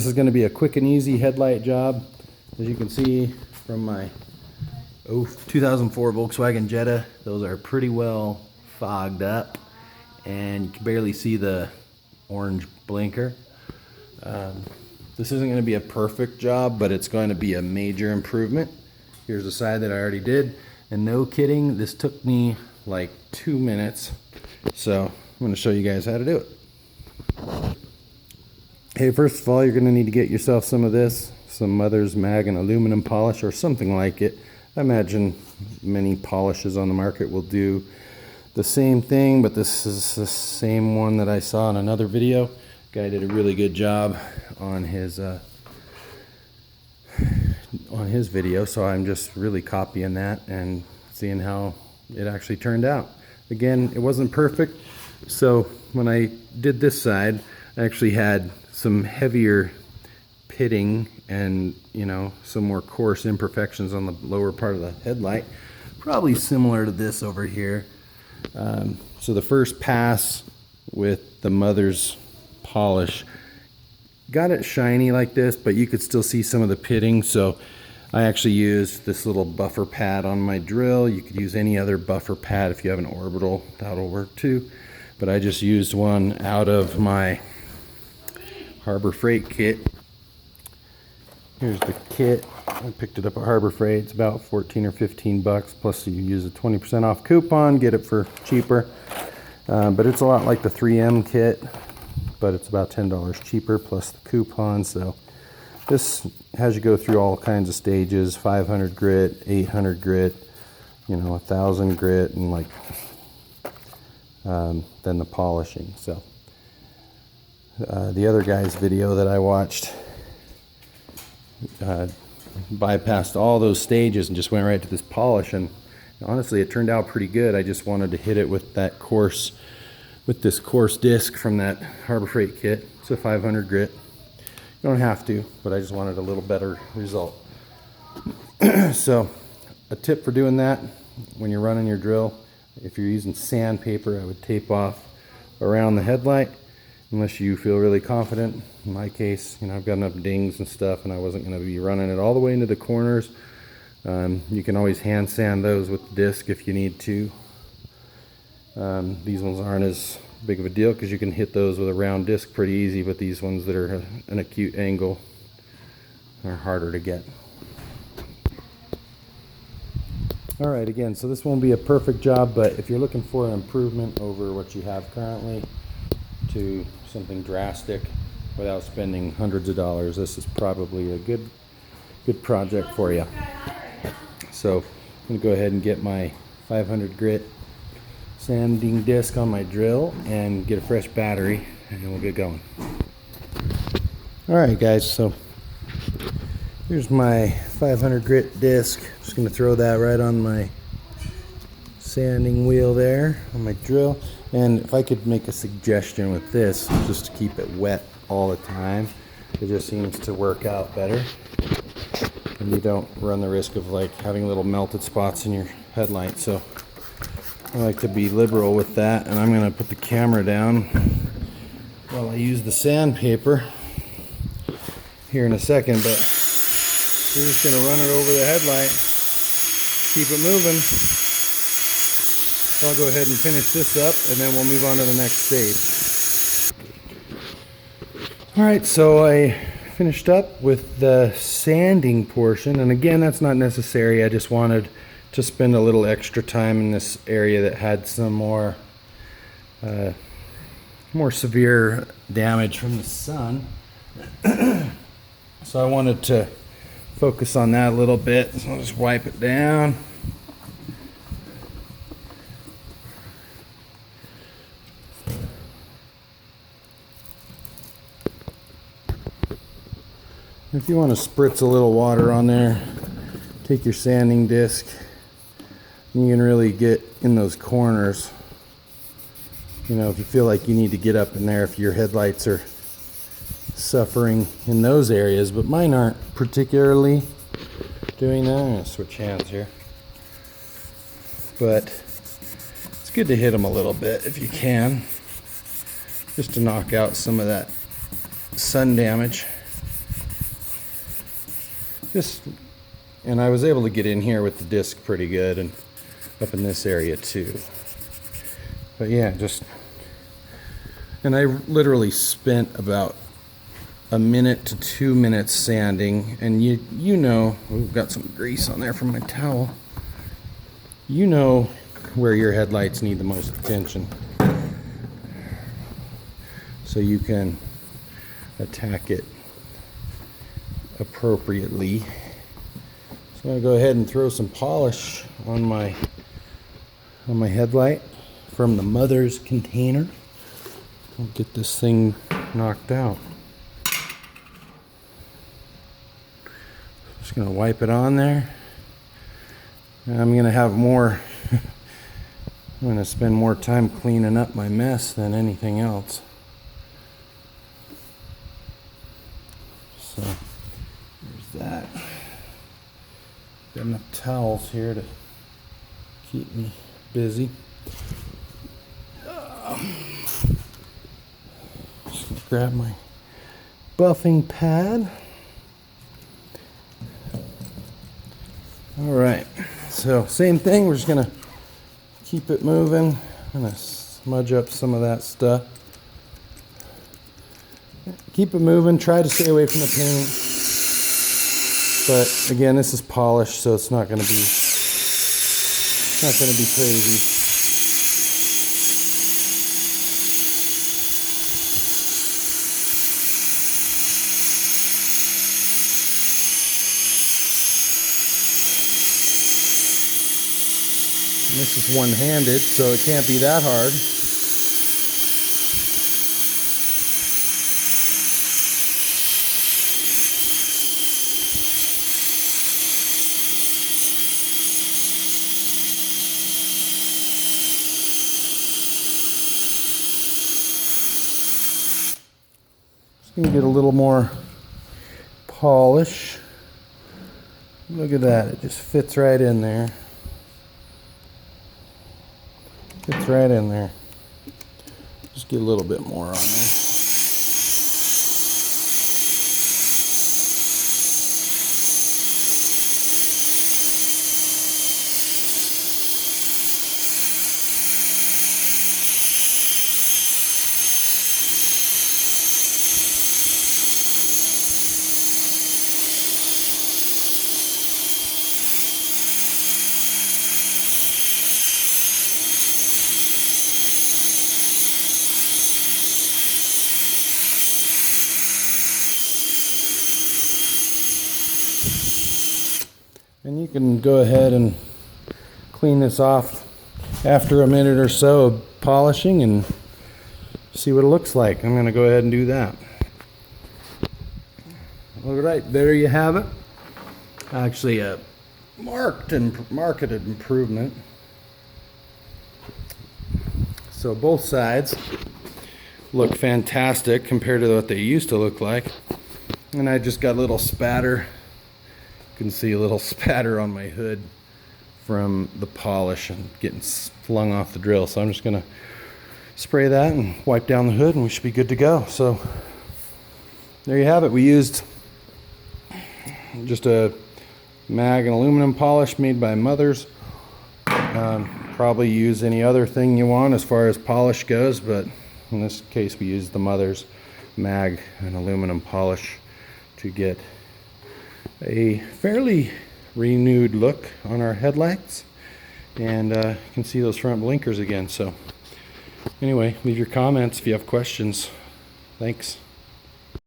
This is going to be a quick and easy headlight job. As you can see from my 2004 Volkswagen Jetta, those are pretty well fogged up and you can barely see the orange blinker. This isn't going to be a perfect job, but it's going to be a major improvement. Here's the side that I already did, and no kidding, this took me like 2 minutes. So I'm going to show you guys how to do it. Hey, first of all, you're going to need to get yourself some of this, some Mother's Mag and aluminum polish or something like it. I imagine many polishes on the market will do the same thing, but this is the same one that I saw in another video. Guy did a really good job on his video, so I'm just really copying that and seeing how it actually turned out. Again, it wasn't perfect, so when I did this side, I actually had some heavier pitting and, you know, some more coarse imperfections on the lower part of the headlight, probably similar to this over here. So the first pass with the Mother's polish got it shiny like this, but you could still see some of the pitting, so I actually used this little buffer pad on my drill. You could use any other buffer pad if you have an orbital, that'll work too, but I just used one out of my Harbor Freight kit. Here's the kit. I picked it up at Harbor Freight. It's about 14 or 15 bucks, plus you use a 20% off coupon, get it for cheaper. But it's a lot like the 3M kit, but it's about $10 cheaper plus the coupon. So this has you go through all kinds of stages: 500 grit, 800 grit, you know, 1000 grit, and like then the polishing. So the other guy's video that I watched bypassed all those stages and just went right to this polish, and honestly it turned out pretty good. I just wanted to hit it with that coarse, with this coarse disc from that Harbor Freight kit. It's a 500 grit. You don't have to, but I just wanted a little better result. So a tip for doing that when you're running your drill, if you're using sandpaper, I would tape off around the headlight unless you feel really confident. In my case, you know, I've got enough dings and stuff and I wasn't going to be running it all the way into the corners. You can always hand sand those with the disc if you need to. These ones aren't as big of a deal because you can hit those with a round disc pretty easy, but these ones that are an acute angle are harder to get. Alright, again, so this won't be a perfect job, but if you're looking for an improvement over what you have currently to something drastic without spending hundreds of dollars, this is probably a good project for you. So I'm going to go ahead and get my 500 grit sanding disc on my drill and get a fresh battery, and then we'll get going. Alright guys, so here's my 500 grit disc. Just going to throw that right on my sanding wheel there on my drill. And if I could make a suggestion with this, just to keep it wet all the time, it just seems to work out better, and you don't run the risk of like having little melted spots in your headlight. So I like to be liberal with that, and I'm going to put the camera down while I use the sandpaper here in a second, but we're just going to run it over the headlight, keep it moving. So I'll go ahead and finish this up, and then we'll move on to the next stage. Alright, so I finished up with the sanding portion, and again, that's not necessary. I just wanted to spend a little extra time in this area that had some more severe damage from the sun. So I wanted to focus on that a little bit, so I'll just wipe it down. If you want to spritz a little water on there, take your sanding disc, and you can really get in those corners. You know, if you feel like you need to get up in there, if your headlights are suffering in those areas, but mine aren't particularly doing that. I'm going to switch hands here. But it's good to hit them a little bit if you can, just to knock out some of that sun damage. And I was able to get in here with the disc pretty good, and up in this area too. But yeah, and I literally spent about a minute to 2 minutes sanding, and you know, we've got some grease on there from my towel. You know where your headlights need the most attention, so you can attack it appropriately. So I'm going to go ahead and throw some polish on my headlight from the mother's container. I'll get this thing knocked out. Just going to wipe it on there. And I'm going to have more I'm going to spend more time cleaning up my mess than anything else. So there's that. Got enough towels here to keep me busy. Just gonna grab my buffing pad. All right, so same thing, we're just gonna keep it moving. I'm gonna smudge up some of that stuff. Keep it moving, try to stay away from the paint. But again, this is polished, so it's not gonna be crazy. And this is one-handed, so it can't be that hard. Just gonna get a little more polish. Look at that, it just fits right in there. Fits right in there. Just get a little bit more on there. And you can go ahead and clean this off after a minute or so of polishing and see what it looks like. I'm going to go ahead and do that. All right, there you have it. Actually a marketed improvement. So both sides look fantastic compared to what they used to look like. And I just got a little spatter. You can see a little spatter on my hood from the polish and getting flung off the drill. So I'm just going to spray that and wipe down the hood and we should be good to go. So there you have it. We used just a mag and aluminum polish made by Mothers. Probably use any other thing you want as far as polish goes, but in this case we used the Mothers mag and aluminum polish to get a fairly renewed look on our headlights, and you can see those front blinkers again. So anyway, leave your comments if you have questions. Thanks.